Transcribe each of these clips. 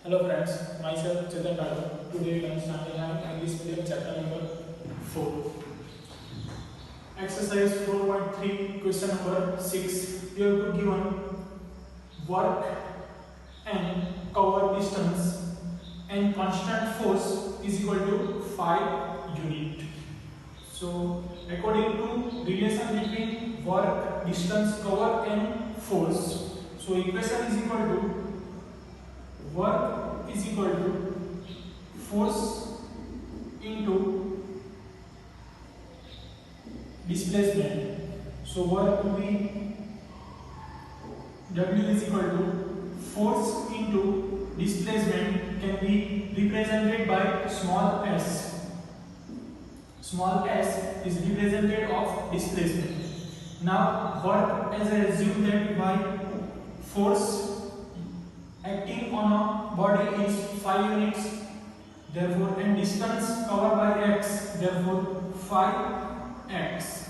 Hello friends, myself Chetan Thakur. Today I am starting our English medium chapter number 4. Exercise 4.3, question number 6. You have to given work and cover distance and constant force is equal to 5 unit. So according to relation between work, distance, cover and force. So equation is equal to work is equal to force into displacement. So work will be W is equal to force into displacement can be represented by small s. Small s is representative of displacement. Now work, as I assume that by force acting on a body is 5 units, therefore and distance covered by x, therefore 5x.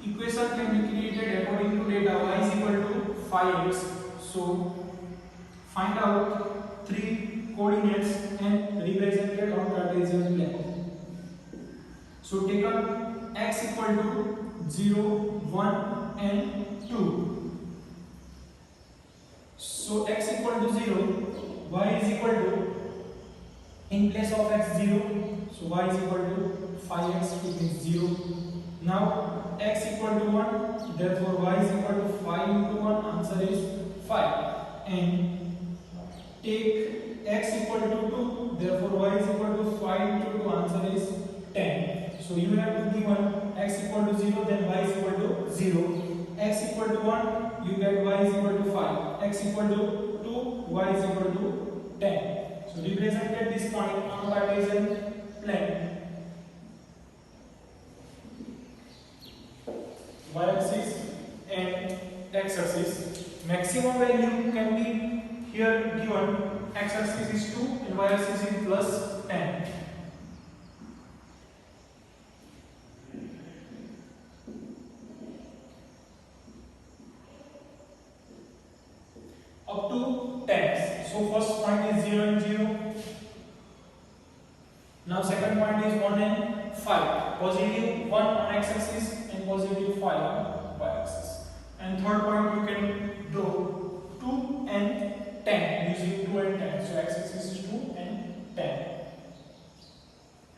Equation can be created according to data y is equal to 5x. So find out 3 coordinates and represented on Cartesian plane. So take up x equal to 0, 1 and 2. So x equal to 0, y is equal to, in place of x 0, so y is equal to 5x, which means 0. Now x equal to 1, therefore y is equal to 5 into 1, answer is 5. And take x equal to 2, therefore y is equal to 5 into 2, answer is 10. So you have to given x equal to 0, then y is equal to 0. X equal to 1, you get y is equal to 5. X equal to 2, y is equal to 10. So represented this point on Cartesian plane. Y-axis and x-axis. Maximum value can be here given. X-axis is 2 and y-axis is plus 10. Up to 10. So first point is 0 and 0. Now second point is 1 and 5. Positive 1 on x-axis and positive 5 on y-axis. And third point you can draw 2 and 10 using 2 and 10. So x-axis is 2 and 10.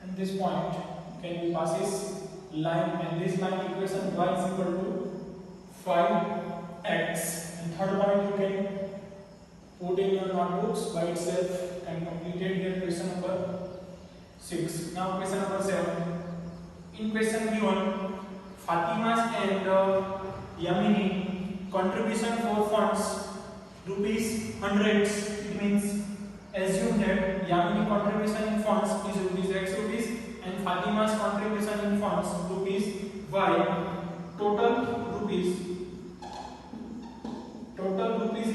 And this point can be passes line, and this line equation y is equal to 5x. And third point you can put in your notebooks by itself and completed here question number 6. Now question number 7. In question given, Fatima's and Yamini contribution for funds rupees hundreds. It means assume that Yamini contribution in funds is rupees x rupees and Fatima's contribution in funds rupees y. Total rupees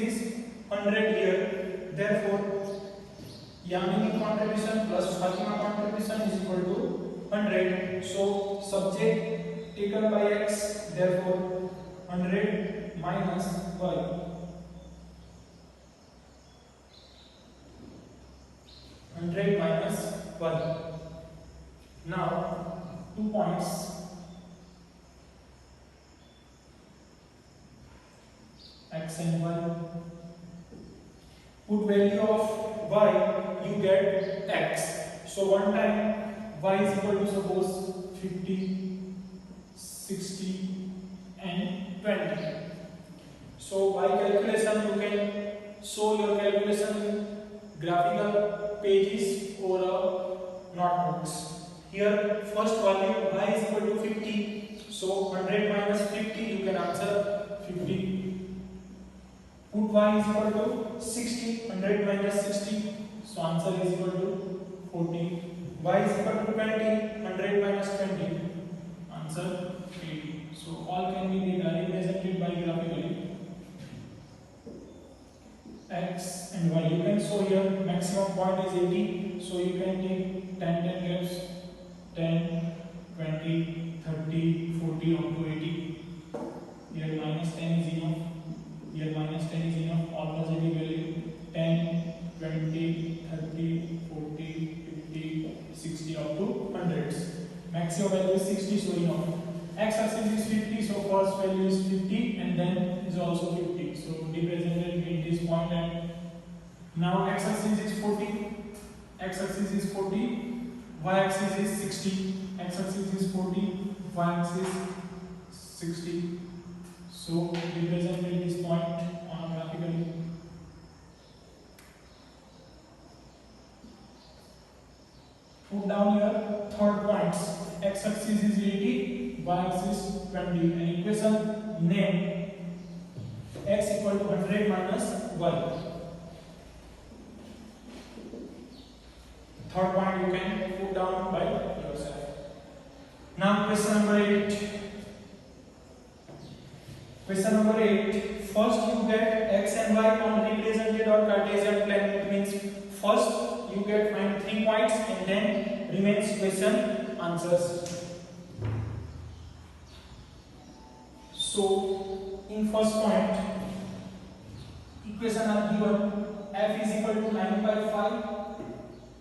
is 100 here. Therefore Yamini contribution plus Fatima contribution is equal to 100. So subject taken by x, therefore 100 minus y. 100 minus y. Now 2 points. X and y. Put value of y, you get x. So one time y is equal to suppose 50, 60 and 20. So by calculation you can show your calculation in graphical pages or notebooks. Here first value y is equal to 50. So 100 minus 50 you can answer 50. Put y is equal to 60, 100 minus 60, so answer is equal to 40. Y is equal to 20, 100 minus 20, answer 80. So all can be represented by graphically. X and y. You can show here maximum point is 80, so you can take 10 gaps, 10, 20, 30, 40 up to 80. Here minus 10 is enough. Here minus 10 is enough. All positive value 10, 20, 30, 40, 50, 60 up to hundreds. Maximum value is 60, so you know. X axis is 50, so first value is 50 and then is also 50. So represented between this point and now x axis is 40, x axis is 40, y axis is 60, x axis is 40, y axis 60. So represented this point on graphically. Put down your third points. X axis is 80, y axis 20. An equation named x equal to 100 minus y. Third point you can put down by yourself. Now question number 8. Question number 8. First you get x and y on represented or Cartesian plane. It means first you get find 3 points and then remains question answers. So in first point equation are given. F is equal to 9 by 5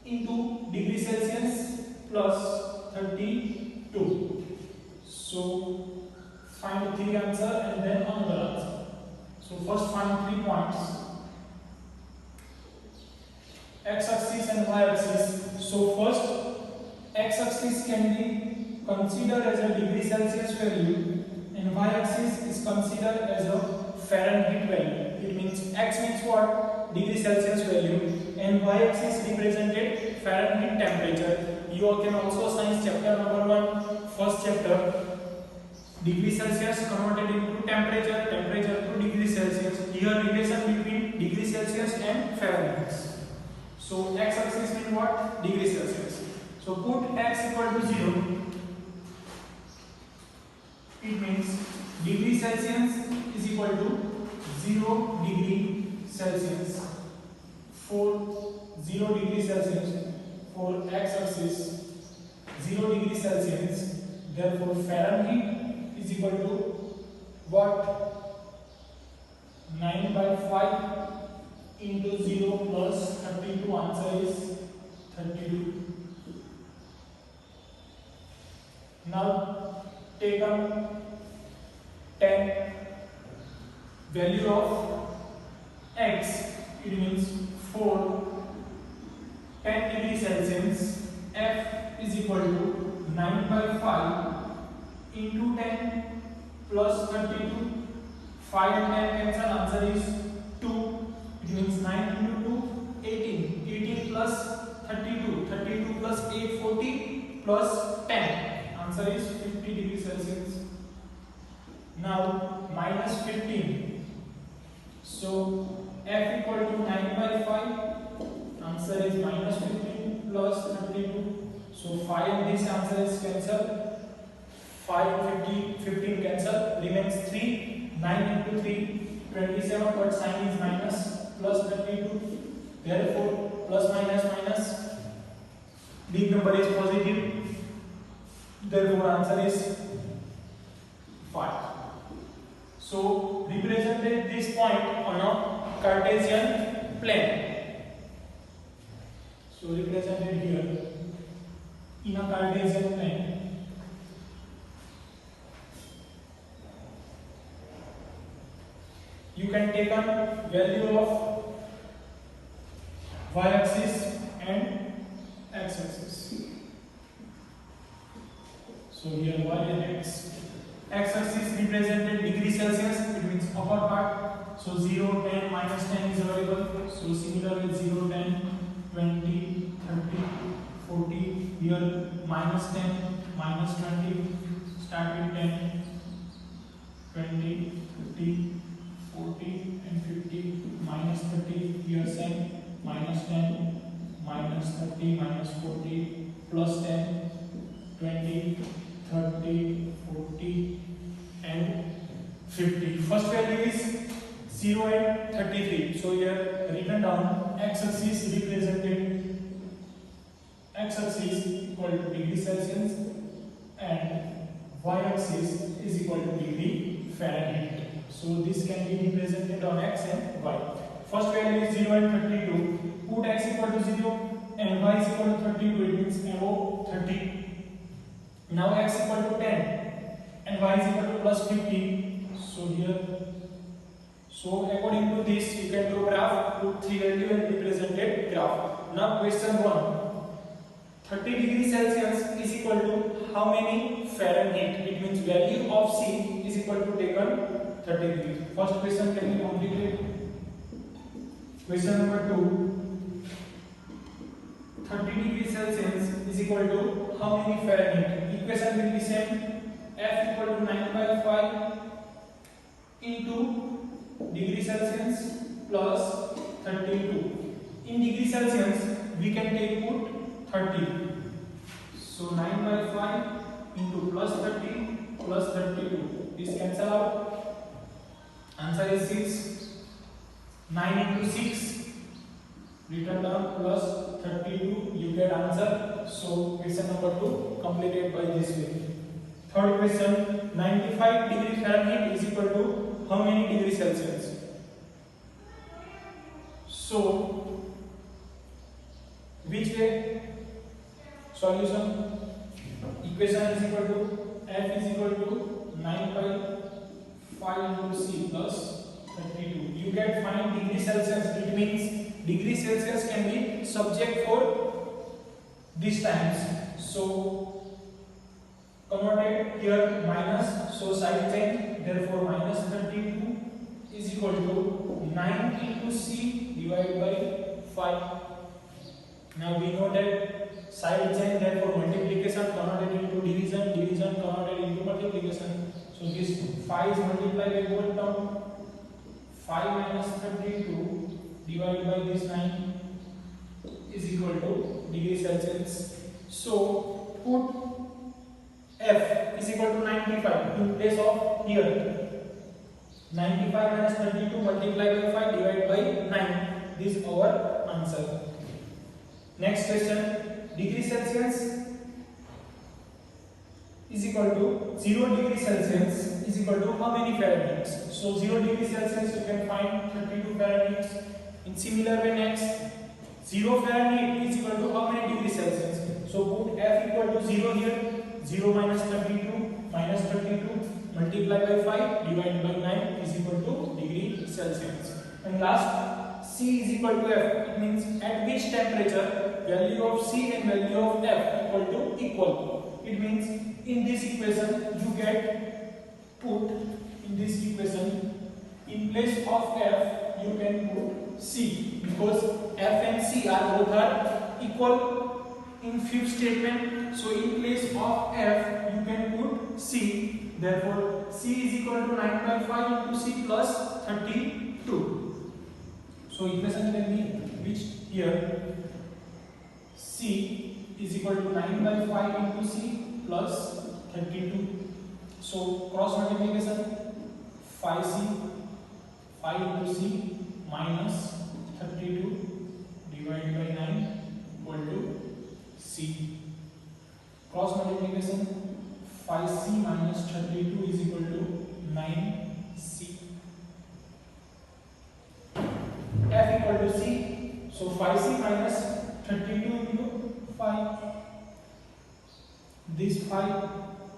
into degree Celsius plus 32. So find 3 answer and then another answer. So first find 3 points. X axis and y axis. So first x axis can be considered as a degree Celsius value and y axis is considered as a Fahrenheit value. It means x means what? Degree Celsius value and y axis represented Fahrenheit temperature. You can also science chapter number 1 first chapter degree Celsius converted into temperature, temperature to degree Celsius. Here relation between degree Celsius and Fahrenheit. So x axis means what? Degree Celsius. So put x equal to 0. It means degree Celsius is equal to 0 degree Celsius. For 0 degree Celsius, for x axis 0 degree Celsius, therefore Fahrenheit is equal to what? 9 by 5 into 0 plus 32. Answer is 32. Now take up 10 value of x. It means for 10 degree Celsius, F is equal to 9 by 5 into 10 plus 32. 5 and 10 cancel. Answer is 2. It means 9 into 2, 18. 18 plus 32. 32 plus 8, 40 plus 10. Answer is 50 degrees Celsius. Now minus 15. So F equal to 9 by 5. Answer is minus 15 plus 32. So 5 this answer is cancelled. 5, 15 cancel. Remains 3. 9 into 3, 27. But sign is minus plus 32. Therefore plus minus minus. Big number is positive. Therefore answer is 5. So represented this point on a Cartesian plane. So represented here in a Cartesian plane. You can take a value of y-axis and x-axis. So here y and x-axis represented degree Celsius. It means upper part. So 0, 10, minus 10 is available. So similar with 0, 10, 20, 30, 40. Here minus 10, minus 20. Start with 10, 20, 50. 40 and 50, minus 30, here same, minus 10, minus 30, minus 40, plus 10, 20, 30, 40 and 50. First value is 0 and 33. So here written down x-axis represented x-axis equal to degree Celsius and y-axis is equal to degree Fahrenheit. So this can be represented on x and y. First value is 0 and 32. Put 32, it means above 30. Now x equal to 10 and y is equal to plus 50. So here, so according to this, you can draw graph, put three value and represented graph. Now question 1. 30 degrees Celsius is equal to how many Fahrenheit? It means value of C is equal to taken 30 degrees. First question can be completed. Question number 2. 30 degrees Celsius is equal to how many Fahrenheit? Equation will be same. F equal to 9 by 5 into degree Celsius plus 32. In degree Celsius, we can take put 30. So 9 by 5 into plus 30 plus 32. This cancel out. Answer is 6. 9 into 6. Written down plus 32. You get answer. So question number 2 completed by this way. Third question. 95 degree Fahrenheit is equal to how many degrees Celsius? So which way? Solution. Equation is equal to F is equal to 9 by 5 into C plus 32. You get find degree Celsius. It means degree Celsius can be subject for these times. So converted here minus. So side change. Therefore minus 32 is equal to 9 into C divided by 5. Now we know that side change, therefore multiplication converted into division, division converted into multiplication. So this 5 is multiplied by both term. 5 minus 32 divided by this 9 is equal to degree Celsius. So put F is equal to 95 in place of here. 95 minus 32 multiplied by 5 divided by 9. This is our answer. Next question. Degree Celsius is equal to 0 degree Celsius is equal to how many Fahrenheit? So 0 degree Celsius you can find 32 Fahrenheit. In similar way next, 0 Fahrenheit is equal to how many degrees Celsius? So put F equal to 0 here. 0 minus 32 multiplied by 5 divided by 9 is equal to degree Celsius. And last, C is equal to F. It means at which temperature value of C and value of F equal to equal. It means in this equation you get put in this equation in place of F you can put C, because F and C are both are equal in fifth statement. So in place of F you can put C. Therefore C is equal to 9 by 5 into C plus 32. So equation can be reached here. C is equal to 9 by 5 into C plus 32. So cross multiplication 5C 5 into C minus 32 divided by 9 equal to C. Cross multiplication 5C minus 32 is equal to 9C. F equal to C. So 5C minus 32 into 5. This 5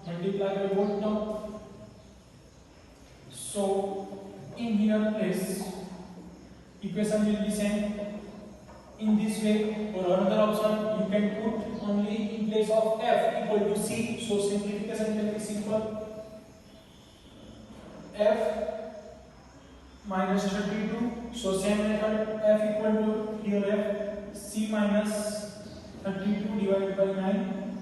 multiplied by both term. So in here place equation will be same. In this way, or another option, you can put only in place of F equal to C. So simplification can be simple. F minus 32. So same method, F equal to here F C minus 32 divided by 9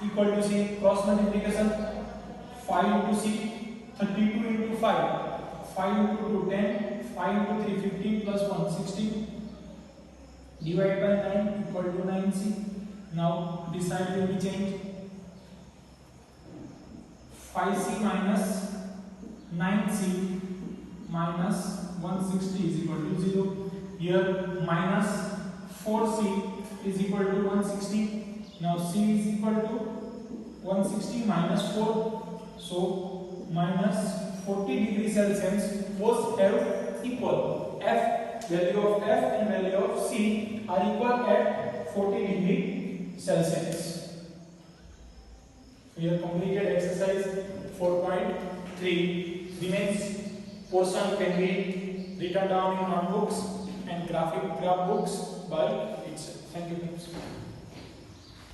equal to C. Cross multiplication 5 into C 32 into 5 5 into 2 10 5 into 3 15 plus 1 16 divided by 9 equal to 9C. Now this side will be changed. 5C minus 9C minus 160 is equal to 0. Here minus 4C is equal to 160. Now C is equal to 160 minus 4. So minus 40 degrees Celsius. Both have equal. F value of F and value of C are equal at 40 degree Celsius. We have completed exercise 4.3. Remains portion can be written down in notebooks and graph books by itself. Thank you.